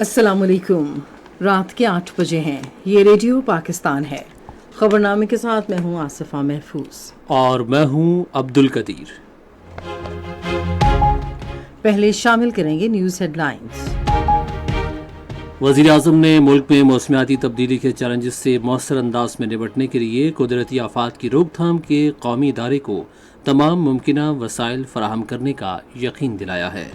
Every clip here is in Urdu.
السلام علیکم۔ رات کے 8 بجے ہیں۔ یہ ریڈیو پاکستان ہے۔ خبرنامے کے ساتھ میں ہوں آصفہ محفوظ اور میں ہوں عبد القدیر۔ پہلے شامل کریں گے نیوز ہیڈ لائنز۔ وزیر اعظم نے ملک میں موسمیاتی تبدیلی کے چیلنجز سے مؤثر انداز میں نمٹنے کے لیے قدرتی آفات کی روک تھام کے قومی ادارے کو تمام ممکنہ وسائل فراہم کرنے کا یقین دلایا ہے۔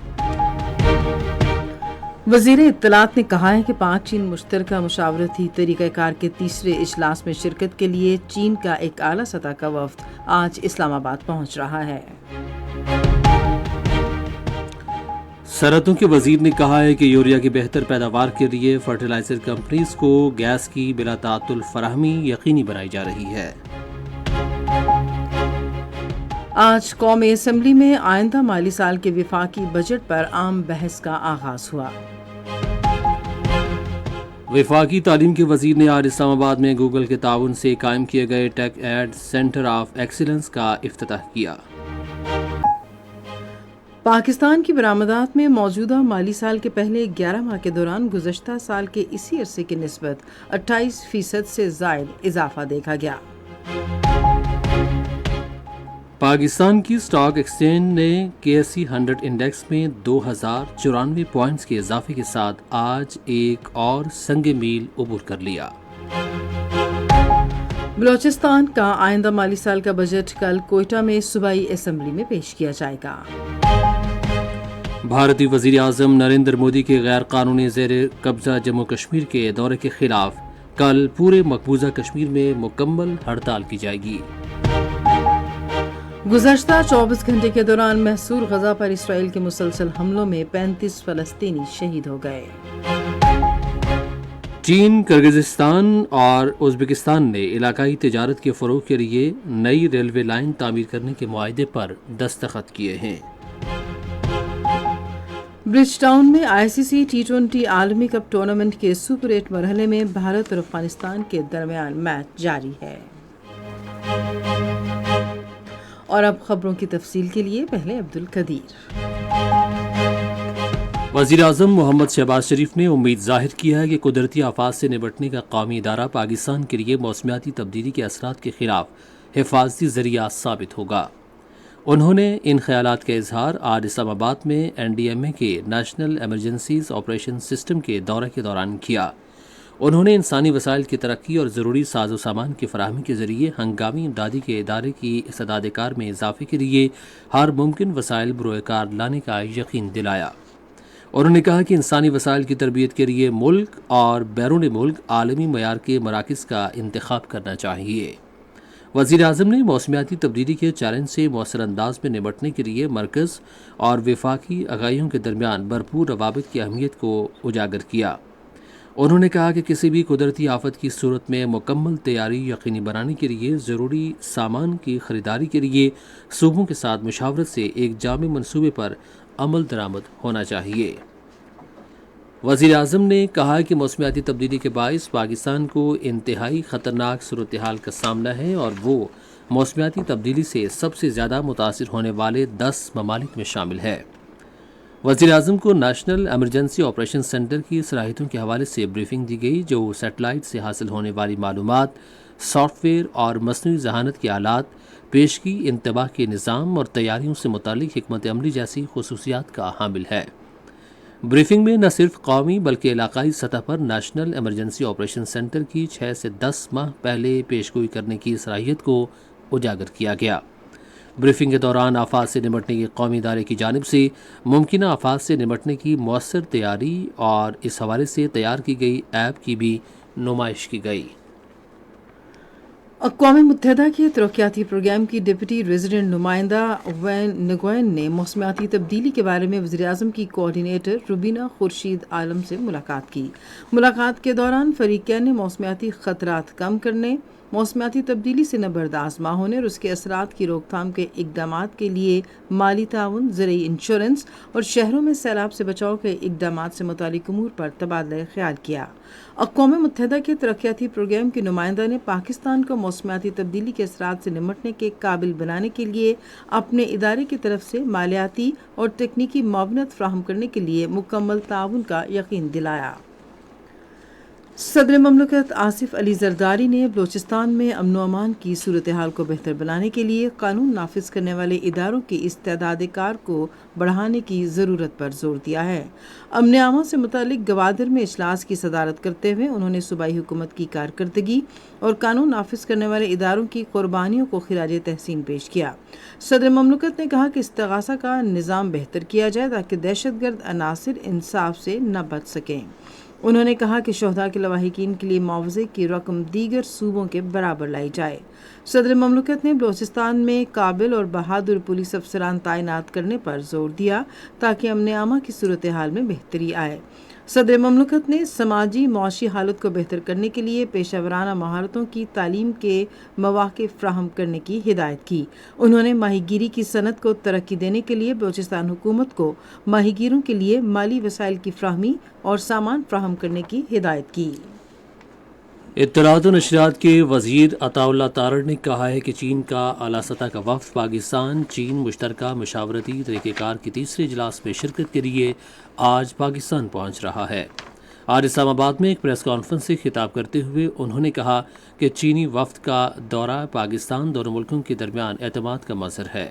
وزیر اطلاعات نے کہا ہے کہ پاک چین مشترکہ مشاورتی طریقہ کار کے تیسرے اجلاس میں شرکت کے لیے چین کا ایک اعلیٰ سطح کا وفد آج اسلام آباد پہنچ رہا ہے۔ صنعتوں کے وزیر نے کہا ہے کہ یوریا کی بہتر پیداوار کے لیے فرٹیلائزر کمپنیز کو گیس کی بلا تعطل فراہمی یقینی بنائی جا رہی ہے۔ آج قومی اسمبلی میں آئندہ مالی سال کے وفاقی بجٹ پر عام بحث کا آغاز ہوا۔ وفاقی تعلیم کے وزیر نے آج اسلام آباد میں گوگل کے تعاون سے قائم کیے گئے ٹیک ایڈ سینٹر آف ایکسیلنس کا افتتاح کیا۔ پاکستان کی برآمدات میں موجودہ مالی سال کے پہلے 11 ماہ کے دوران گزشتہ سال کے اسی عرصے کی نسبت 28% سے زائد اضافہ دیکھا گیا۔ پاکستان کی اسٹاک ایکسچینج نے KSE 100 انڈیکس میں 2094 پوائنٹس کے اضافے کے ساتھ آج ایک اور سنگ میل عبور کر لیا۔ بلوچستان کا آئندہ مالی سال کا بجٹ کل کوئٹہ میں صوبائی اسمبلی میں پیش کیا جائے گا۔ بھارتی وزیر اعظم نریندر مودی کے غیر قانونی زیر قبضہ جموں کشمیر کے دورے کے خلاف کل پورے مقبوضہ کشمیر میں مکمل ہڑتال کی جائے گی۔ گزشتہ 24 گھنٹے کے دوران محصور غزہ پر اسرائیل کے مسلسل حملوں میں 35 فلسطینی شہید ہو گئے۔ چین، کرغزستان اور ازبکستان نے علاقائی تجارت کے فروغ کے لیے نئی ریلوے لائن تعمیر کرنے کے معاہدے پر دستخط کیے ہیں۔ برج ٹاؤن میں ICC T20 عالمی کپ ٹورنامنٹ کے سپر 8 مرحلے میں بھارت اور افغانستان کے درمیان میچ جاری ہے۔ اور اب خبروں کی تفصیل کے لیے پہلے عبد القدیر۔ وزیر اعظم محمد شہباز شریف نے امید ظاہر کی ہے کہ قدرتی آفات سے نمٹنے کا قومی ادارہ پاکستان کے لیے موسمیاتی تبدیلی کے اثرات کے خلاف حفاظتی ذریعہ ثابت ہوگا۔ انہوں نے ان خیالات کا اظہار آج اسلام آباد میں NDMA کے نیشنل ایمرجنسیز آپریشن سسٹم کے دورے کے دوران کیا۔ انہوں نے انسانی وسائل کی ترقی اور ضروری ساز و سامان کی فراہمی کے ذریعے ہنگامی امدادی کے ادارے کی استعداد کار میں اضافے کے لیے ہر ممکن وسائل بروئے کار لانے کا یقین دلایا۔ انہوں نے کہا کہ انسانی وسائل کی تربیت کے لیے ملک اور بیرون ملک عالمی معیار کے مراکز کا انتخاب کرنا چاہیے۔ وزیر اعظم نے موسمیاتی تبدیلی کے چیلنج سے مؤثر انداز میں نمٹنے کے لیے مرکز اور وفاقی آگاہیوں کے درمیان بھرپور روابط کی اہمیت کو اجاگر کیا۔ انہوں نے کہا کہ کسی بھی قدرتی آفت کی صورت میں مکمل تیاری یقینی بنانے کے لیے ضروری سامان کی خریداری کے لیے صوبوں کے ساتھ مشاورت سے ایک جامع منصوبے پر عمل درآمد ہونا چاہیے۔ وزیر اعظم نے کہا کہ موسمیاتی تبدیلی کے باعث پاکستان کو انتہائی خطرناک صورتحال کا سامنا ہے اور وہ موسمیاتی تبدیلی سے سب سے زیادہ متاثر ہونے والے 10 ممالک میں شامل ہے۔ وزیر اعظم کو نیشنل ایمرجنسی آپریشن سینٹر کی صلاحیتوں کے حوالے سے بریفنگ دی گئی، جو سیٹلائٹ سے حاصل ہونے والی معلومات، سافٹ ویئر اور مصنوعی ذہانت کے آلات، پیشگی انتباہ کے نظام اور تیاریوں سے متعلق حکمت عملی جیسی خصوصیات کا حامل ہے۔ بریفنگ میں نہ صرف قومی بلکہ علاقائی سطح پر نیشنل ایمرجنسی آپریشن سینٹر کی 6 سے 10 ماہ پہلے پیشگوئی کرنے کی صلاحیت کو اجاگر کیا گیا۔ بریفنگ کے دوران آفات سے نمٹنے کے قومی ادارے کی جانب سے ممکنہ آفات سے نمٹنے کی مؤثر تیاری اور اس حوالے سے تیار کی گئی ایپ کی بھی نمائش کی گئی۔ اقوام متحدہ کے ترقیاتی پروگرام کی ڈپٹی ریزیڈنٹ نمائندہ وین نگوین نے موسمیاتی تبدیلی کے بارے میں وزیر اعظم کی کوآرڈینیٹر روبینہ خورشید عالم سے ملاقات کی۔ ملاقات کے دوران فریقین نے موسمیاتی خطرات کم کرنے، موسمیاتی تبدیلی سے نبرداشت نہ ہونے اور اس کے اثرات کی روک تھام کے اقدامات کے لیے مالی تعاون، زرعی انشورنس اور شہروں میں سیلاب سے بچاؤ کے اقدامات سے متعلق امور پر تبادلہ خیال کیا۔ اقوام متحدہ کے ترقیاتی پروگرام کے نمائندہ نے پاکستان کو موسمیاتی تبدیلی کے اثرات سے نمٹنے کے قابل بنانے کے لیے اپنے ادارے کی طرف سے مالیاتی اور تکنیکی معاونت فراہم کرنے کے لیے مکمل تعاون کا یقین دلایا۔ صدر مملکت آصف علی زرداری نے بلوچستان میں امن و امان کی صورتحال کو بہتر بنانے کے لیے قانون نافذ کرنے والے اداروں کی استعداد کار کو بڑھانے کی ضرورت پر زور دیا ہے۔ امن عامہ سے متعلق گوادر میں اجلاس کی صدارت کرتے ہوئے انہوں نے صوبائی حکومت کی کارکردگی اور قانون نافذ کرنے والے اداروں کی قربانیوں کو خراج تحسین پیش کیا۔ صدر مملکت نے کہا کہ استغاثہ کا نظام بہتر کیا جائے تاکہ دہشت گرد عناصر انصاف سے نہ بچ سکیں۔ انہوں نے کہا کہ شہداء کے لواحقین کے لیے معاوضے کی رقم دیگر صوبوں کے برابر لائی جائے۔ صدر مملکت نے بلوچستان میں قابل اور بہادر پولیس افسران تعینات کرنے پر زور دیا تاکہ امن عامہ کی صورتحال میں بہتری آئے۔ صدر مملکت نے سماجی معاشی حالت کو بہتر کرنے کے لیے پیشہ ورانہ مہارتوں کی تعلیم کے مواقع فراہم کرنے کی ہدایت کی۔ انہوں نے ماہی گیری کی صنعت کو ترقی دینے کے لیے بلوچستان حکومت کو ماہی گیروں کے لیے مالی وسائل کی فراہمی اور سامان فراہم کرنے کی ہدایت کی۔ اطلاعات و نشریات کے وزیر عطا اللہ تارڑ نے کہا ہے کہ چین کا اعلیٰ سطح کا وفد پاکستان چین مشترکہ مشاورتی طریقہ کار کے تیسرے اجلاس میں شرکت کے لیے آج پاکستان پہنچ رہا ہے۔ آج اسلام آباد میں ایک پریس کانفرنس سے خطاب کرتے ہوئے انہوں نے کہا کہ چینی وفد کا دورہ پاکستان دونوں ملکوں کے درمیان اعتماد کا مظہر ہے۔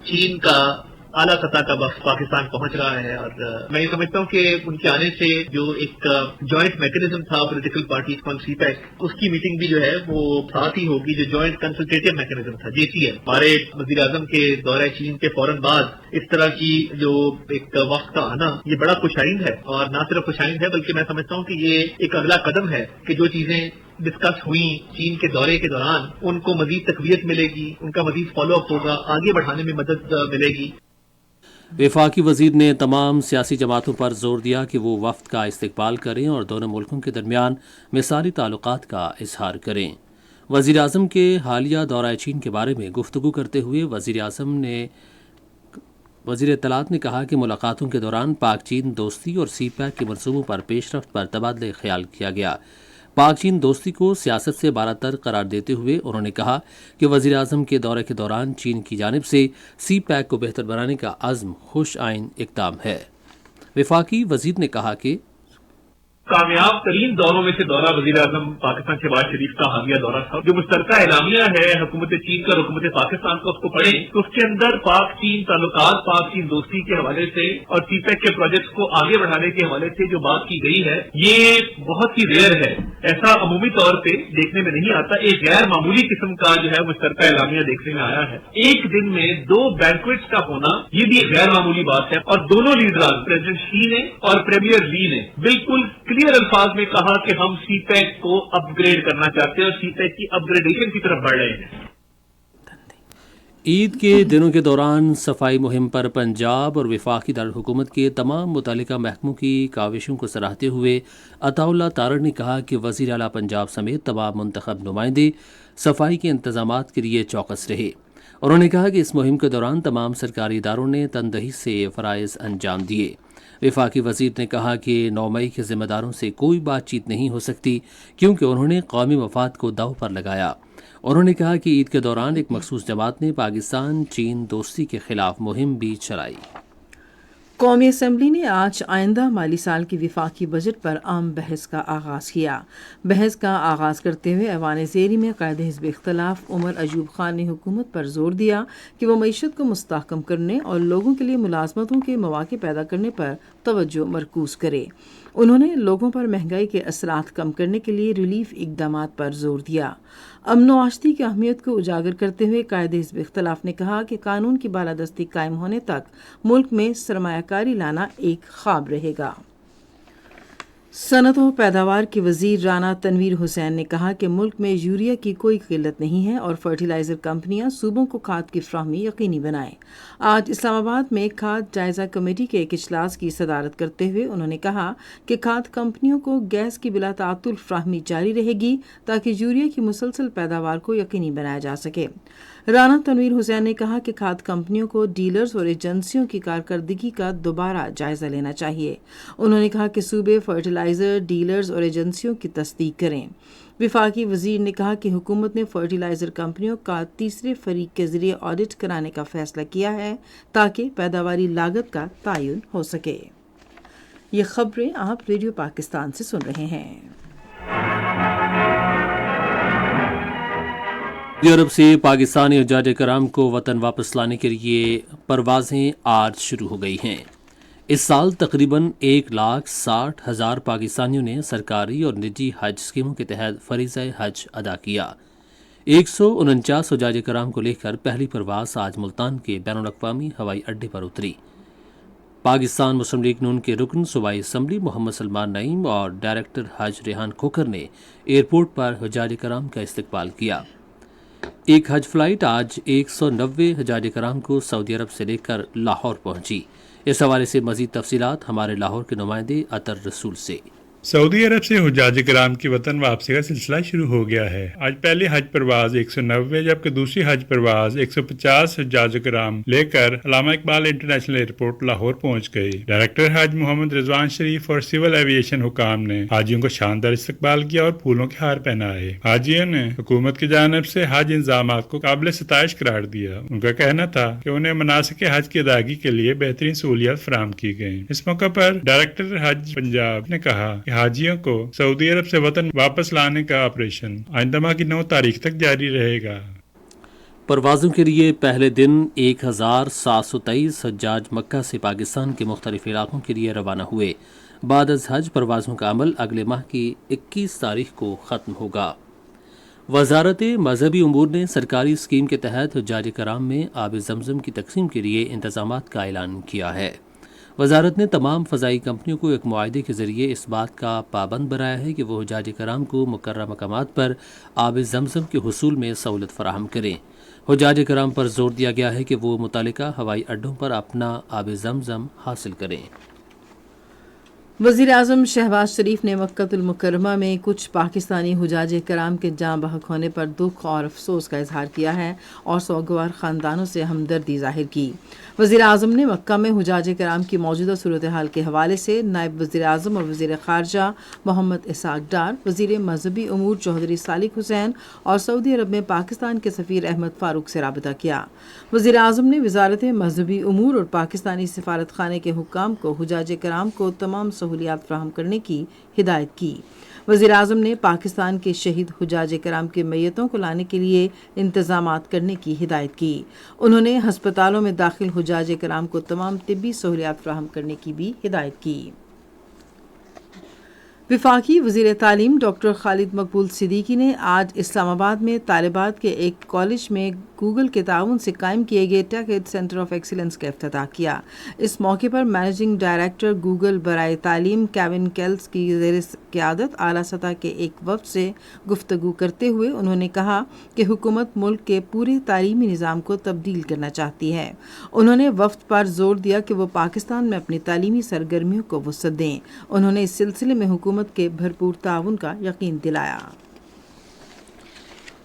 چین کا اعلیٰ سطح کا وفد پاکستان پہنچ رہا ہے اور میں یہ سمجھتا ہوں کہ ان کے آنے سے جو ایک جوائنٹ میکنزم تھا پولیٹیکل پارٹیز کا سی پیک، اس کی میٹنگ بھی جو ہے وہ ساتھ ہی ہوگی، جو جوائنٹ کنسلٹیٹو میکنزم تھا جے سی ہے۔ ہمارے وزیر اعظم کے دورہ چین کے فوراً بعد اس طرح کی جو ایک وقت کا آنا یہ بڑا خوش آئند ہے، اور نہ صرف خوش آئند ہے بلکہ میں سمجھتا ہوں کہ یہ ایک اگلا قدم ہے کہ جو چیزیں ڈسکس ہوئی چین کے دورے کے دوران ان کو مزید تقویت ملے گی، ان کا مزید فالو اپ ہوگا، آگے بڑھانے میں مدد ملے گی۔ وفاقی وزیر نے تمام سیاسی جماعتوں پر زور دیا کہ وہ وفد کا استقبال کریں اور دونوں ملکوں کے درمیان مثالی تعلقات کا اظہار کریں۔ وزیر اعظم کے حالیہ دورہ چین کے بارے میں گفتگو کرتے ہوئے وزیر اطلاعات نے کہا کہ ملاقاتوں کے دوران پاک چین دوستی اور سی پیک کے منصوبوں پر پیش رفت پر تبادلہ خیال کیا گیا۔ پاک چین دوستی کو سیاست سے بالاتر تر قرار دیتے ہوئے انہوں نے کہا کہ وزیر اعظم کے دورے کے دوران چین کی جانب سے سی پیک کو بہتر بنانے کا عزم خوش آئند اقدام ہے۔ وفاقی وزیر نے کہا کہ کامیاب ترین دوروں میں سے دورہ وزیر اعظم پاکستان شہباز شریف کا حالیہ دورہ تھا۔ جو مشترکہ اعلامیہ ہے حکومت چین کا اور حکومت پاکستان کا، اس کو پڑھیں تو اس کے اندر پاک چین تعلقات، پاک چین دوستی کے حوالے سے اور سی پیک کے پروجیکٹس کو آگے بڑھانے کے حوالے سے جو بات کی گئی ہے یہ بہت ہی ریئر ہے، ایسا عمومی طور پہ دیکھنے میں نہیں آتا۔ ایک غیر معمولی قسم کا جو ہے مشترکہ اعلامیہ دیکھنے میں آیا ہے۔ ایک دن میں 2 بینکویٹس کا ہونا یہ بھی ایک غیر معمولی بات ہے، اور دونوں لیڈران پریزیڈنٹ شی نے اور پریمیئر لی نے بالکل کلیئر الفاظ میں کہا کہ ہم سی پیک کو اپ گریڈ کرنا چاہتے ہیں اور سی پیک کی اپ گریڈیشن کی طرف بڑھ رہے ہیں۔ عید کے دنوں کے دوران صفائی مہم پر پنجاب اور وفاقی دارالحکومت کے تمام متعلقہ محکموں کی کاوشوں کو سراہتے ہوئے عطا اللہ تارڑ نے کہا کہ وزیر اعلیٰ پنجاب سمیت تمام منتخب نمائندے صفائی کے انتظامات کے لیے چوکس رہے۔ انہوں نے کہا کہ اس مہم کے دوران تمام سرکاری اداروں نے تندہی سے فرائض انجام دیے۔ وفاقی وزیر نے کہا کہ 9 مئی کے ذمہ داروں سے کوئی بات چیت نہیں ہو سکتی کیونکہ انہوں نے قومی مفاد کو داؤ پر لگایا۔ انہوں نے کہا کہ عید کے دوران ایک مخصوص جماعت نے پاکستان چین دوستی کے خلاف مہم بھی چلائی۔ قومی اسمبلی نے آج آئندہ مالی سال کی وفاقی بجٹ پر عام بحث کا آغاز کیا۔ بحث کا آغاز کرتے ہوئے ایوان زیری میں قائد حزب اختلاف عمر ایوب خان نے حکومت پر زور دیا کہ وہ معیشت کو مستحکم کرنے اور لوگوں کے لیے ملازمتوں کے مواقع پیدا کرنے پر توجہ مرکوز کرے۔ انہوں نے لوگوں پر مہنگائی کے اثرات کم کرنے کے لیے ریلیف اقدامات پر زور دیا۔ امن و آشتی کی اہمیت کو اجاگر کرتے ہوئے قائد حزب اختلاف نے کہا کہ قانون کی بالادستی قائم ہونے تک ملک میں سرمایہ کاری لانا ایک خواب رہے گا۔ صنعت و پیداوار کے وزیر رانا تنویر حسین نے کہا کہ ملک میں یوریا کی کوئی قلت نہیں ہے اور فرٹیلائزر کمپنیاں صوبوں کو کھاد کی فراہمی یقینی بنائیں۔ آج اسلام آباد میں کھاد جائزہ کمیٹی کے ایک اجلاس کی صدارت کرتے ہوئے انہوں نے کہا کہ کھاد کمپنیوں کو گیس کی بلا تعطل فراہمی جاری رہے گی تاکہ یوریا کی مسلسل پیداوار کو یقینی بنایا جا سکے۔ رانا تنویر حسین نے کہا کہ کھاد کمپنیوں کو ڈیلرز اور ایجنسیوں کی کارکردگی کا دوبارہ جائزہ لینا چاہیے۔ انہوں نے کہا کہ صوبے فرٹیلائزر ڈیلرز اور ایجنسیوں کی تصدیق کریں۔ وفاقی وزیر نے کہا کہ حکومت نے فرٹیلائزر کمپنیوں کا تیسرے فریق کے ذریعے آڈٹ کرانے کا فیصلہ کیا ہے تاکہ پیداواری لاگت کا تعین ہو سکے۔ یہ خبریں آپ ریڈیو پاکستان سے سن رہے ہیں۔ سعودی عرب سے پاکستانی حجاج کرام کو وطن واپس لانے کے لیے پروازیں آج شروع ہو گئی ہیں۔ اس سال تقریباً 1,60,000 پاکستانیوں نے سرکاری اور نجی حج اسکیموں کے تحت فریضہ حج ادا کیا۔ 149 حجاج کرام کو لے کر پہلی پرواز آج ملتان کے بین الاقوامی ہوائی اڈے پر اتری۔ پاکستان مسلم لیگ نون کے رکن صوبائی اسمبلی محمد سلمان نعیم اور ڈائریکٹر حج ریحان کھوکھر نے ایئرپورٹ پر حجاج کرام کا استقبال کیا۔ ایک حج فلائٹ آج 190 حجاج کرام کو سعودی عرب سے لے کر لاہور پہنچی۔ اس حوالے سے مزید تفصیلات ہمارے لاہور کے نمائندے اطہر رسول سے۔ سعودی عرب سے حجاج کرام کی وطن واپسی کا سلسلہ شروع ہو گیا ہے۔ آج پہلی حج پرواز 190 جبکہ دوسری حج پرواز 150 حجاج کرام لے کر علامہ اقبال انٹرنیشنل ایئرپورٹ لاہور پہنچ گئی۔ ڈائریکٹر حج محمد رضوان شریف اور سول ایویشن حکام نے حاجیوں کو شاندار استقبال کیا اور پھولوں کے ہار پہنائے۔ حاجیوں نے حکومت کی جانب سے حج انتظامات کو قابل ستائش قرار دیا۔ ان کا کہنا تھا کہ انہیں مناسک حج کی ادائیگی کے لیے بہترین سہولیات فراہم کی گئیں۔ اس موقع پر ڈائریکٹر حج پنجاب نے کہا کہ حاجیوں کو سعودی عرب سے وطن واپس لانے کا آپریشن آئندہ ماہ کی 9 تاریخ تک جاری رہے گا۔ پروازوں کے لیے پہلے دن 1,723 حجاج مکہ سے پاکستان کے مختلف علاقوں کے لیے روانہ ہوئے۔ بعد از حج پروازوں کا عمل اگلے ماہ کی 21 تاریخ کو ختم ہوگا۔ وزارت مذہبی امور نے سرکاری اسکیم کے تحت حجاج کرام میں آب زمزم کی تقسیم کے لیے انتظامات کا اعلان کیا ہے۔ وزارت نے تمام فضائی کمپنیوں کو ایک معاہدے کے ذریعے اس بات کا پابند بنایا ہے کہ وہ حجاج کرام کو مقررہ مقامات پر آب زمزم کے حصول میں سہولت فراہم کریں۔ حجاج کرام پر زور دیا گیا ہے کہ وہ متعلقہ ہوائی اڈوں پر اپنا آب زمزم حاصل کریں۔ وزیر اعظم شہباز شریف نے مکہ المکرمہ میں کچھ پاکستانی حجاج کرام کے جاں بحق ہونے پر دکھ اور افسوس کا اظہار کیا ہے اور سوگوار خاندانوں سے ہمدردی ظاہر کی۔ وزیر اعظم نے مکہ میں حجاج کرام کی موجودہ صورتحال کے حوالے سے نائب وزیر اعظم اور وزیر خارجہ محمد اسحاق ڈار، وزیر مذہبی امور چودھری صالح حسین اور سعودی عرب میں پاکستان کے سفیر احمد فاروق سے رابطہ کیا۔ وزیر اعظم نے وزارت مذہبی امور اور پاکستانی سفارت خانے کے حکام کو حجاج کرام کو تمام سہولیات فراہم کرنے کی ہدایت کی۔ وزیر اعظم نے پاکستان کے شہید حجاج کرام کے میتوں کو لانے کے لیے انتظامات کرنے کی ہدایت کی۔ انہوں نے ہسپتالوں میں داخل حجاج کرام کو تمام طبی سہولیات فراہم کرنے کی بھی ہدایت کی۔ وفاقی وزیر تعلیم ڈاکٹر خالد مقبول صدیقی نے آج اسلام آباد میں طالبات کے ایک کالج میں گوگل کے تعاون سے قائم کیے گئے ٹیک ایڈ سینٹر آف ایکسیلنس کا افتتاح کیا۔ اس موقع پر مینیجنگ ڈائریکٹر گوگل برائے تعلیم کیون کیلس کی زیر قیادت اعلیٰ سطح کے ایک وفد سے گفتگو کرتے ہوئے انہوں نے کہا کہ حکومت ملک کے پورے تعلیمی نظام کو تبدیل کرنا چاہتی ہے۔ انہوں نے وفد پر زور دیا کہ وہ پاکستان میں اپنی تعلیمی سرگرمیوں کو وسعت دیں۔ انہوں نے اس سلسلے میں حکومت کے بھرپور تعاون کا یقین دلایا۔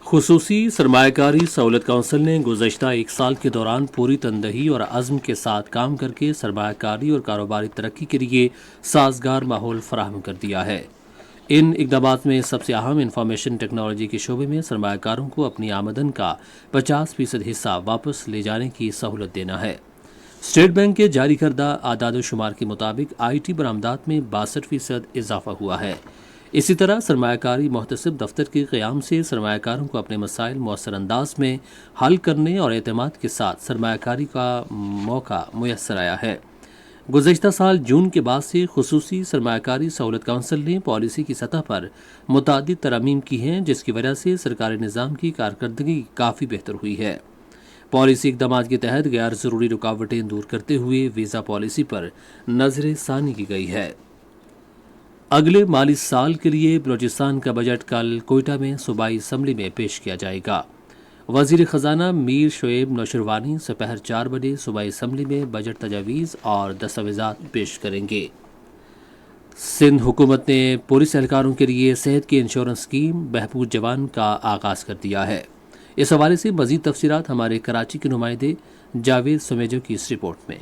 خصوصی سرمایہ کاری سہولت کونسل نے گزشتہ ایک سال کے دوران پوری تندہی اور عزم کے ساتھ کام کر کے سرمایہ کاری اور کاروباری ترقی کے لیے سازگار ماحول فراہم کر دیا ہے۔ ان اقدامات میں سب سے اہم انفارمیشن ٹیکنالوجی کے شعبے میں سرمایہ کاروں کو اپنی آمدن کا 50% حصہ واپس لے جانے کی سہولت دینا ہے۔ اسٹیٹ بینک کے جاری کردہ اعداد و شمار کے مطابق آئی ٹی برآمدات میں 62% اضافہ ہوا ہے۔ اسی طرح سرمایہ کاری محتسب دفتر کے قیام سے سرمایہ کاروں کو اپنے مسائل مؤثر انداز میں حل کرنے اور اعتماد کے ساتھ سرمایہ کاری کا موقع میسر آیا ہے۔ گزشتہ سال جون کے بعد سے خصوصی سرمایہ کاری سہولت کونسل نے پالیسی کی سطح پر متعدد ترامیم کی ہیں، جس کی وجہ سے سرکاری نظام کی کارکردگی کافی بہتر ہوئی ہے۔ پالیسی اقدامات کے تحت غیر ضروری رکاوٹیں دور کرتے ہوئے ویزا پالیسی پر نظر ثانی کی گئی ہے۔ اگلے مالی سال کے لیے بلوچستان کا بجٹ کل کوئٹہ میں صوبائی اسمبلی میں پیش کیا جائے گا۔ وزیر خزانہ میر شعیب نوشروانی دوپہر 4 بجے صوبائی اسمبلی میں بجٹ تجاویز اور دستاویزات پیش کریں گے۔ سندھ حکومت نے پولیس اہلکاروں کے لیے صحت کی انشورنس اسکیم بہبود جوان کا آغاز کر دیا ہے۔ اس حوالے سے مزید تفصیلات ہمارے کراچی کے نمائندے جاوید سمیجو کی اس رپورٹ میں۔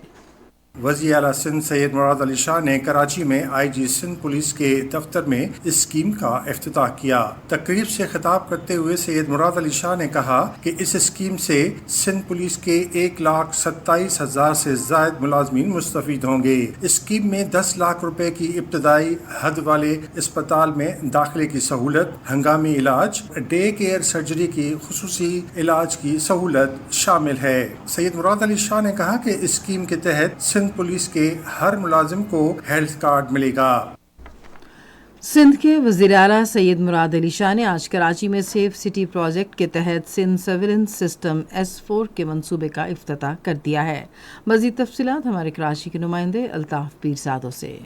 وزیر اعلیٰ سندھ سید مراد علی شاہ نے کراچی میں آئی جی سندھ پولیس کے دفتر میں اس اسکیم کا افتتاح کیا۔ تقریب سے خطاب کرتے ہوئے سید مراد علی شاہ نے کہا کہ اس اسکیم سے سندھ پولیس کے 1,27,000 سے زائد ملازمین مستفید ہوں گے۔ اسکیم میں 10 لاکھ روپے کی ابتدائی حد والے اسپتال میں داخلے کی سہولت، ہنگامی علاج، ڈے کیئر سرجری کی خصوصی علاج کی سہولت شامل ہے۔ سید مراد علی شاہ نے کہا کہ اسکیم کے تحت سندھ پولیس کے ہر ملازم کو ہیلتھ کارڈ ملے گا۔ سندھ کے وزیر اعلیٰ سید مراد علی شاہ نے آج کراچی میں سیف سٹی پروجیکٹ کے تحت سندھ سرویلنس سسٹم S4 کے منصوبے کا افتتاح کر دیا ہے۔ مزید تفصیلات ہمارے کراچی کے نمائندے الطاف پیرزادہ سے۔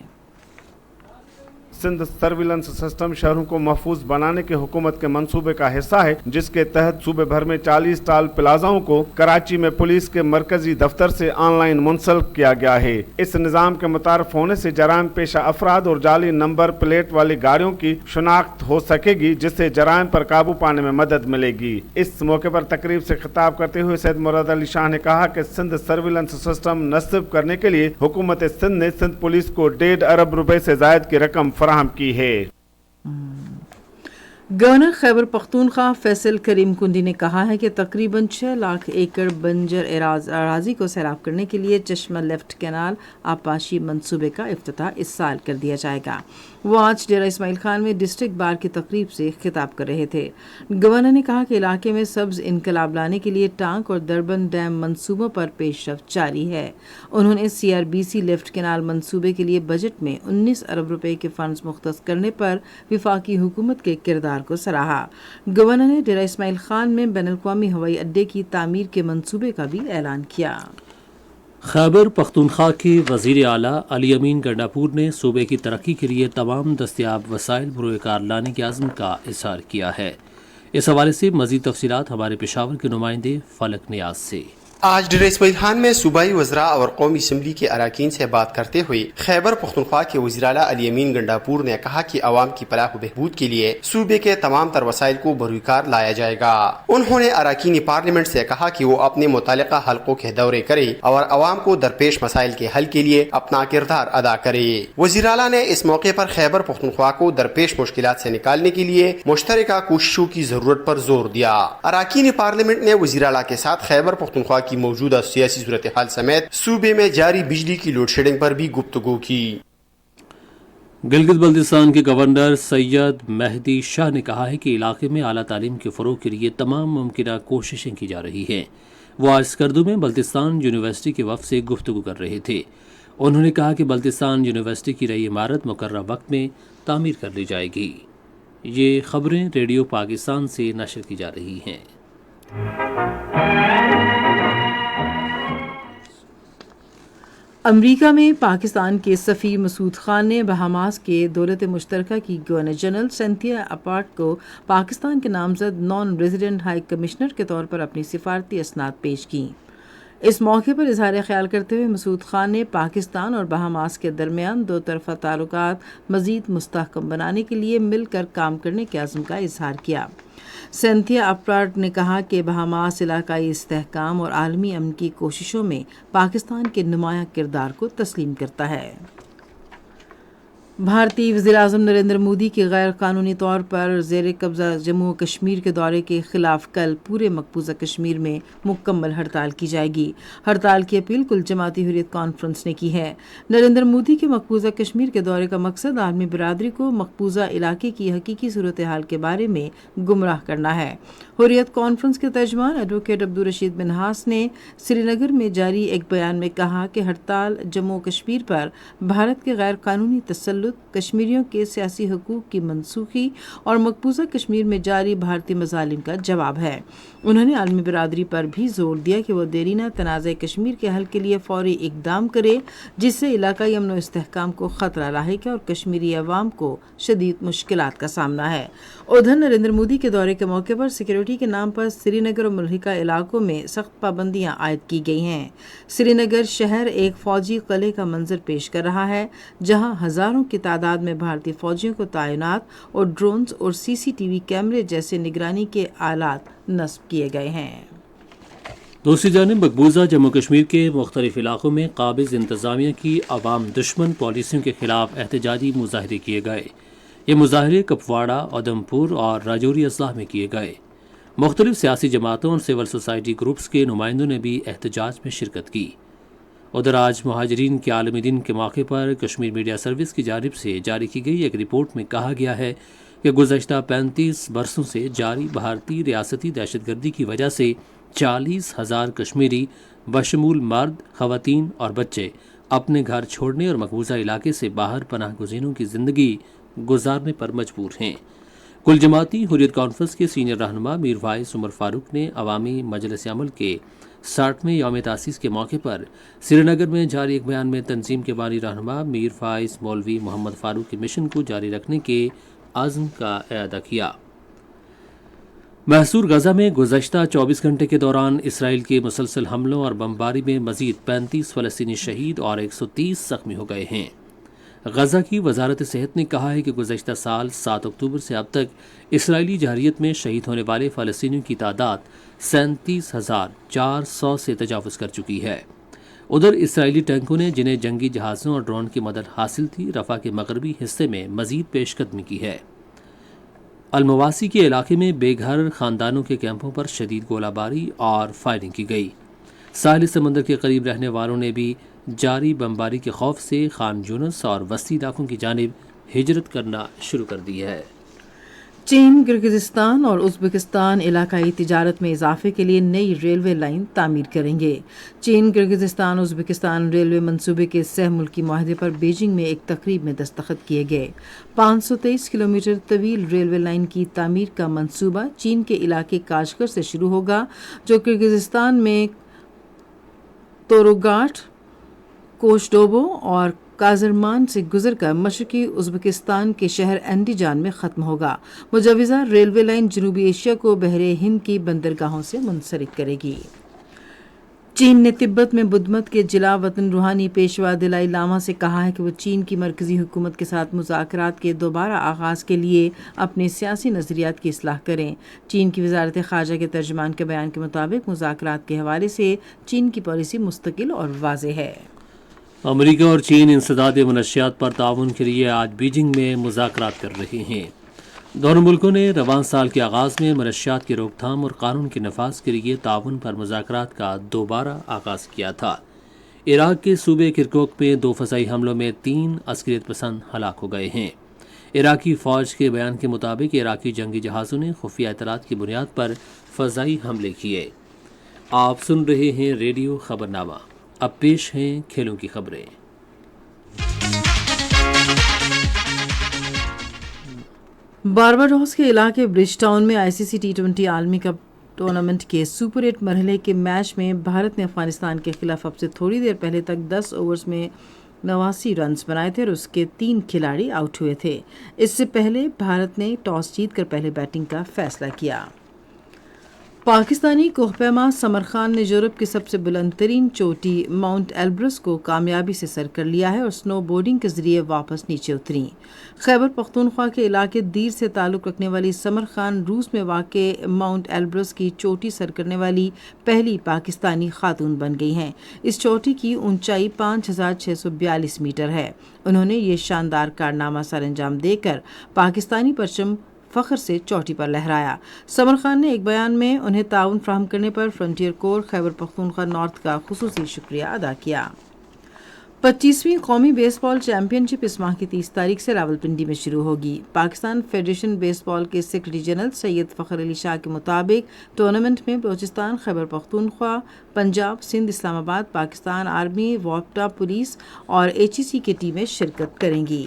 سندھ سرویلنس سسٹم شہروں کو محفوظ بنانے کے حکومت کے منصوبے کا حصہ ہے، جس کے تحت صوبے بھر میں 40 ٹال پلازاؤں کو کراچی میں پولیس کے مرکزی دفتر سے آن لائن منسلک کیا گیا ہے۔ اس نظام کے متعارف ہونے سے جرائم پیشہ افراد اور جعلی نمبر پلیٹ والی گاڑیوں کی شناخت ہو سکے گی، جس سے جرائم پر قابو پانے میں مدد ملے گی۔ اس موقع پر تقریب سے خطاب کرتے ہوئے سید مراد علی شاہ نے کہا کہ سندھ سرویلنس سسٹم نصب کرنے کے لیے حکومت سندھ نے سندھ پولیس کو 1.5 ارب روپے سے زائد کی رقم فراہم کی ہے۔ گورنر خیبر پختونخوا فیصل کریم کنڈی نے کہا ہے کہ تقریباً 6 لاکھ ایکڑ بنجر اراضی کو سیراب کرنے کے لیے چشمہ لیفٹ کینال آبپاشی منصوبے کا افتتاح اس سال کر دیا جائے گا۔ وہ آج ڈیرہ اسماعیل خان میں ڈسٹرکٹ بار کی تقریب سے خطاب کر رہے تھے۔ گورنر نے کہا کہ علاقے میں سبز انقلاب لانے کے لیے ٹانک اور دربن ڈیم منصوبوں پر پیش رفت جاری ہے۔ انہوں نے CRBC لیفٹ کینال منصوبے کے لیے بجٹ میں 19 ارب روپے کے فنڈز مختص کرنے پر وفاقی حکومت کے کردار کو سراہا۔ گورنر نے ڈیرہ اسماعیل خان میں بین الاقوامی ہوائی اڈے کی تعمیر کے منصوبے کا بھی اعلان کیا۔ خیبر پختونخوا کے وزیر اعلیٰ علی امین گنڈاپور نے صوبے کی ترقی کے لیے تمام دستیاب وسائل بروئے کار لانے کے عزم کا اظہار کیا ہے۔ اس حوالے سے مزید تفصیلات ہمارے پشاور کے نمائندے فلک نیاز سے۔ آج ڈیرہ اسماعیل خان میں صوبائی وزراء اور قومی اسمبلی کے اراکین سے بات کرتے ہوئے خیبر پختونخوا کے وزیر اعلیٰ علی امین گنڈاپور نے کہا کہ عوام کی فلاح و بہبود کے لیے صوبے کے تمام تر وسائل کو بروئے کار لایا جائے گا۔ انہوں نے اراکین پارلیمنٹ سے کہا کہ وہ اپنے متعلقہ حلقوں کے دورے کرے اور عوام کو درپیش مسائل کے حل کے لیے اپنا کردار ادا کرے۔ وزیر اعلیٰ نے اس موقع پر خیبر پختونخوا کو درپیش مشکلات سے نکالنے کے لیے مشترکہ کوششوں کی ضرورت پر زور دیا۔ اراکین پارلیمنٹ نے وزیر اعلیٰ کے ساتھ خیبر پختونخوا کی موجودہ سیاسی صورتحال سمیت صوبے میں جاری بجلی کی لوڈ شیڈنگ پر بھی گفتگو کی۔ گلگت بلتستان کے گورنر سید مہدی شاہ نے کہا ہے کہ علاقے میں اعلیٰ تعلیم کے فروغ کے لیے تمام ممکنہ کوششیں کی جا رہی ہیں۔ وہ آج اسکردو میں بلتستان یونیورسٹی کے وفد سے گفتگو کر رہے تھے۔ انہوں نے کہا کہ بلتستان یونیورسٹی کی نئی عمارت مقررہ وقت میں تعمیر کر لی جائے گی۔ یہ خبریں ریڈیو پاکستان سے نشر کی جا رہی ہیں۔ امریکہ میں پاکستان کے سفیر مسعود خان نے بہاماس کے دولت مشترکہ کی گورنر جنرل سینتھیا اپارٹ کو پاکستان کے نامزد نان ریزیڈنٹ ہائی کمشنر کے طور پر اپنی سفارتی اسناد پیش کی۔ اس موقع پر اظہار خیال کرتے ہوئے مسعود خان نے پاکستان اور بہاماس کے درمیان دو طرفہ تعلقات مزید مستحکم بنانے کے لیے مل کر کام کرنے کے عزم کا اظہار کیا۔ سینتھیا اپارٹ نے کہا کہ بہاماس علاقائی استحکام اور عالمی امن کی کوششوں میں پاکستان کے نمایاں کردار کو تسلیم کرتا ہے۔ بھارتی وزیراعظم نریندر مودی کے غیر قانونی طور پر زیر قبضہ جموں و کشمیر کے دورے کے خلاف کل پورے مقبوضہ کشمیر میں مکمل ہڑتال کی جائے گی۔ ہڑتال کی اپیل کل جماعتی حریت کانفرنس نے کی ہے۔ نریندر مودی کے مقبوضہ کشمیر کے دورے کا مقصد عالمی برادری کو مقبوضہ علاقے کی حقیقی صورتحال کے بارے میں گمراہ کرنا ہے۔ حریت کانفرنس کے ترجمان ایڈوکیٹ عبدالرشید منہاس نے سری نگر میں جاری ایک بیان میں کہا کہ ہڑتال جموں و کشمیر پر بھارت کے غیر قانونی تسلط کشمیریوں کے سیاسی حقوق کی منسوخی اور مقبوضہ کشمیر میں جاری بھارتی مظالم کا جواب ہے۔ انہوں نے عالمی برادری پر بھی زور دیا کہ وہ دیرینہ تنازع کشمیر کے حل کے لیے فوری اقدام کرے، جس سے علاقائی امن و استحکام کو خطرہ لاحق ہے اور کشمیری عوام کو شدید مشکلات کا سامنا ہے۔ ادھر نریندر مودی کے دورے کے موقع پر سیکیورٹی کے نام پر سری نگر اور ملحقہ علاقوں میں سخت پابندیاں عائد کی گئی ہیں۔ سری نگر شہر ایک فوجی قلعے کا منظر پیش کر رہا ہے، جہاں ہزاروں کی تعداد میں بھارتی فوجیوں کو تعینات اور ڈرونز اور سی سی ٹی وی کیمرے جیسے نگرانی کے آلات نصب کیے گئے ہیں۔ دوسری جانب مقبوضہ جموں کشمیر کے مختلف علاقوں میں قابض انتظامیہ کی عوام دشمن پالیسیوں کے خلاف احتجاجی مظاہرے کیے گئے۔ یہ مظاہرے کپواڑہ، ادھمپور اور راجوری اضلاع میں کیے گئے۔ مختلف سیاسی جماعتوں اور سول سوسائٹی گروپس کے نمائندوں نے بھی احتجاج میں شرکت کی۔ ادھر آج مہاجرین کے عالمی دن کے موقع پر کشمیر میڈیا سروس کی جانب سے جاری کی گئی ایک رپورٹ میں کہا گیا ہے کہ گزشتہ 35 برسوں سے جاری بھارتی ریاستی دہشت گردی کی وجہ سے 40,000 کشمیری بشمول مرد، خواتین اور بچے اپنے گھر چھوڑنے اور مقبوضہ علاقے سے باہر پناہ گزینوں کی زندگی گزارنے پر مجبور ہیں۔ کل جماعتی حریت کانفرنس کے سینئر رہنما میر فائز عمر فاروق نے عوامی مجلس عمل کے 60ویں یوم تاسیس کے موقع پر سری نگر میں جاری ایک بیان میں تنظیم کے بانی رہنما میر فائز مولوی محمد فاروق کے مشن کو جاری رکھنے کے عزم کا اعادہ کیا۔ محصور غزہ میں گزشتہ 24 گھنٹے کے دوران اسرائیل کے مسلسل حملوں اور بمباری میں مزید 35 فلسطینی شہید اور 130 زخمی ہو گئے ہیں۔ غزہ کی وزارت صحت نے کہا ہے کہ گزشتہ سال 7 اکتوبر سے اب تک اسرائیلی جارحیت میں شہید ہونے والے فلسطینیوں کی تعداد 37,400 سے تجاوز کر چکی ہے۔ ادھر اسرائیلی ٹینکوں نے جنہیں جنگی جہازوں اور ڈرون کی مدد حاصل تھی، رفح کے مغربی حصے میں مزید پیش قدمی کی ہے۔ المواسی کے علاقے میں بے گھر خاندانوں کے کیمپوں پر شدید گولہ باری اور فائرنگ کی گئی۔ ساحل سمندر کے قریب رہنے والوں نے بھی جاری بمباری کے خوف سے خان یونس اور وسطی علاقوں کی جانب ہجرت کرنا شروع کر دی ہے۔ چین، کرغزستان اور ازبکستان علاقائی تجارت میں اضافے کے لیے نئی ریلوے لائن تعمیر کریں گے۔ چین، کرغزستان، ازبکستان ریلوے منصوبے کے سہ ملکی معاہدے پر بیجنگ میں ایک تقریب میں دستخط کیے گئے۔ 523 کلومیٹر طویل ریلوے لائن کی تعمیر کا منصوبہ چین کے علاقے کاشغر سے شروع ہوگا، جو کرغزستان میں توروگاٹ، کوشڈوبو اور کازرمان سے گزر کر مشرقی ازبکستان کے شہر اینڈیجان میں ختم ہوگا۔ مجوزہ ریلوے لائن جنوبی ایشیا کو بحر ہند کی بندرگاہوں سے منسلک کرے گی۔ چین نے تبت میں بدھ مت کے جلا وطن روحانی پیشوا دلائی لاما سے کہا ہے کہ وہ چین کی مرکزی حکومت کے ساتھ مذاکرات کے دوبارہ آغاز کے لیے اپنے سیاسی نظریات کی اصلاح کریں۔ چین کی وزارت خارجہ کے ترجمان کے بیان کے مطابق مذاکرات کے حوالے سے چین کی پالیسی مستقل اور واضح ہے۔ امریکہ اور چین انسداد منشیات پر تعاون کے لیے آج بیجنگ میں مذاکرات کر رہے ہیں۔ دونوں ملکوں نے رواں سال کے آغاز میں منشیات کی روک تھام اور قانون کے نفاذ کے لیے تعاون پر مذاکرات کا دوبارہ آغاز کیا تھا۔ عراق کے صوبے کرکوک میں 2 فضائی حملوں میں 3 عسکریت پسند ہلاک ہو گئے ہیں۔ عراقی فوج کے بیان کے مطابق عراقی جنگی جہازوں نے خفیہ اطلاعات کی بنیاد پر فضائی حملے کیے۔ آپ سن رہے ہیں ریڈیو خبرنامہ۔ اب پیش ہیں کھیلوں کی خبریں۔ بارباڈوس کے علاقے برج ٹاؤن میں ICC T20 عالمی کپ ٹورنامنٹ کے سپر 8 مرحلے کے میچ میں بھارت نے افغانستان کے خلاف اب سے تھوڑی دیر پہلے تک 10 اوورز میں 89 رنز بنائے تھے اور اس کے 3 کھلاڑی آؤٹ ہوئے تھے۔ اس سے پہلے بھارت نے ٹاس جیت کر پہلے بیٹنگ کا فیصلہ کیا۔ پاکستانی کوہ پیما سمر خان نے یورپ کی سب سے بلند ترین چوٹی ماؤنٹ ایلبرس کو کامیابی سے سر کر لیا ہے اور سنو بورڈنگ کے ذریعے واپس نیچے اتری۔ خیبر پختونخوا کے علاقے دیر سے تعلق رکھنے والی سمر خان روس میں واقع ماؤنٹ ایلبرس کی چوٹی سر کرنے والی پہلی پاکستانی خاتون بن گئی ہیں۔ اس چوٹی کی اونچائی 5642 میٹر ہے۔ انہوں نے یہ شاندار کارنامہ سر انجام دے کر پاکستانی پرچم فخر سے چوٹی پر لہرایا۔ سمر خان نے ایک بیان میں انہیں تعاون فراہم کرنے پر فرنٹیئر کور خیبر پختونخوا نارتھ کا خصوصی شکریہ ادا کیا۔ 25ویں قومی بیس بال چیمپئن شپ اس ماہ کی 30 تاریخ سے راولپنڈی میں شروع ہوگی۔ پاکستان فیڈریشن بیس بال کے سیکرٹری جنرل سید فخر علی شاہ کے مطابق ٹورنامنٹ میں بلوچستان، خیبر پختونخوا، پنجاب، سندھ، اسلام آباد، پاکستان آرمی، واپٹا پولیس اور HEC کی ٹیمیں شرکت کریں گی۔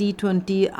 T20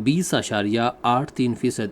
20.83%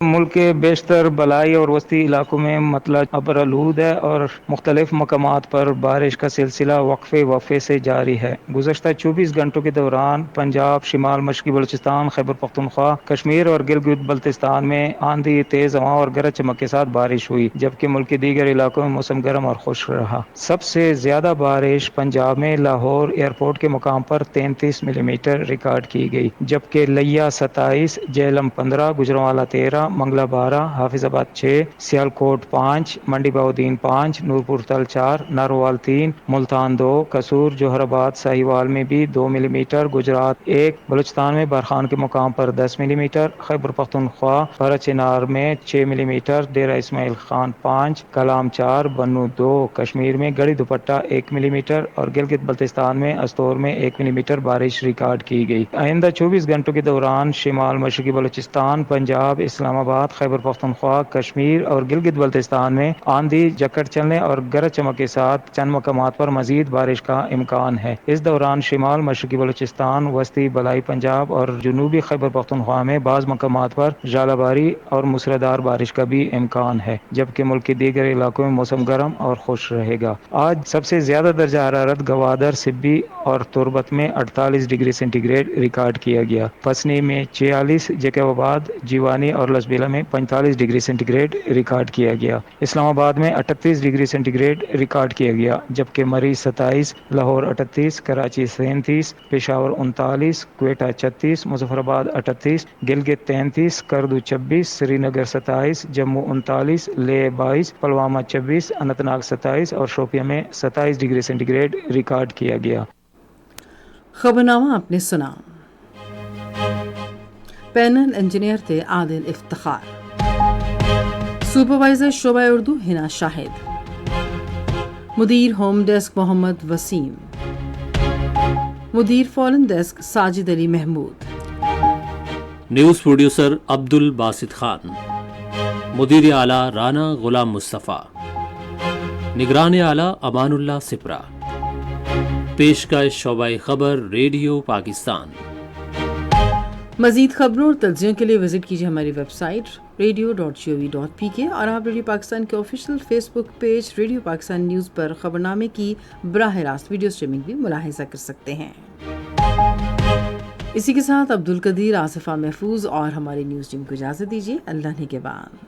ملک کے بیشتر بلائی اور وسطی علاقوں میں مطلع ابرالود ہے اور مختلف مقامات پر بارش کا سلسلہ وقفے سے جاری ہے۔ گزشتہ 24 گھنٹوں کے دوران پنجاب، شمال مشرقی بلوچستان، خیبر پختونخوا، کشمیر اور گلگت بلتستان میں آندھی، تیز ہوا اور گرج چمک کے ساتھ بارش ہوئی، جبکہ ملک کے دیگر علاقوں میں موسم گرم اور خشک رہا۔ سب سے زیادہ بارش پنجاب میں لاہور ایئرپورٹ کے مقام پر 33 ملی میٹر ریکارڈ کی گئی، جبکہ لیا 27، جہلم 15، گجرانوالہ 13، منگلا 12، حافظ آباد 6، سیالکوٹ 5، منڈی بہاؤدین 5، نورپور تل 4، ناروال 3، ملتان 2، قصور، جوہر آباد، ساہیوال میں بھی 2 ملی میٹر، گجرات 1، بلوچستان میں برخان کے مقام پر 10 ملی میٹر، خیبر پختونخوا فرا چنار میں 6 ملی میٹر، ڈیرہ اسماعیل خان 5، کلام 4، بنو 2، کشمیر میں گڑھی دوپٹہ 1 ملی میٹر اور گلگت بلتستان میں استور میں 1 ملی میٹر بارش ریکارڈ کی گئی۔ آئندہ 24 گھنٹوں کے دوران شمال مشرقی بلوچستان، پنجاب، اسلام آباد، خیبر پختونخوا، کشمیر اور گلگت بلتستان میں آندھی، جکڑ چلنے اور گرج چمک کے ساتھ چند مقامات پر مزید بارش کا امکان ہے۔ اس دوران شمال مشرقی بلوچستان، وسطی بلائی پنجاب اور جنوبی خیبر پختونخوا میں بعض مقامات پر ژالہ باری اور موسلادھار بارش کا بھی امکان ہے، جبکہ ملک کے دیگر علاقوں میں موسم گرم اور خشک رہے گا۔ آج سب سے زیادہ درجہ حرارت گوادر، سبی اور تربت میں 48 ڈگری سینٹی گریڈ ریکارڈ کیا گیا، پسنی میں 46، جیکب آباد، جیوانی اور لسبیلا میں 45 ڈگری سینٹی گریڈ ریکارڈ کیا گیا، اسلام آباد میں 38 ڈگری سینٹی گریڈ ریکارڈ کیا گیا، جبکہ مریض 27، لاہور 38، کراچی 37، پشاور 39، کوئٹہ 36، مظفر آباد 38، گلگت 33، کردو 26، سری نگر 27، جموں 39، لیہ 22، پلوامہ 26، اننت ناگ 27 اور شوپیاں میں 27 ڈگری سینٹی گریڈ ریکارڈ کیا گیا۔ خبرنامہ آپ نے سنا۔ پینل انجینئر تھے عادل افتخار، سپروائزر شعبہ اردو ہنا شاہد، مدیر ہوم ڈیسک محمد وسیم، مدیر فالن ڈیسک ساجد علی محمود، نیوز پروڈیوسر عبد الباسط خان، مدیر اعلیٰ رانا غلام مصطفیٰ، نگران اعلیٰ امان اللہ سپرا، پیشکش شعبہ خبر ریڈیو پاکستان۔ مزید خبروں اور تجزیوں کے لیے وزٹ کیجیے ہماری ویب سائٹ radio.gov.pk اور آپ ریڈیو پاکستان کے آفیشیل فیس بک پیج ریڈیو پاکستان نیوز پر خبرنامے کی براہ راست ویڈیو اسٹریمنگ بھی ملاحظہ کر سکتے ہیں۔ اسی کے ساتھ عبد القدیر، آصفہ محفوظ اور ہماری نیوز ٹیم کو اجازت دیجیے۔ اللہ نے کے بعد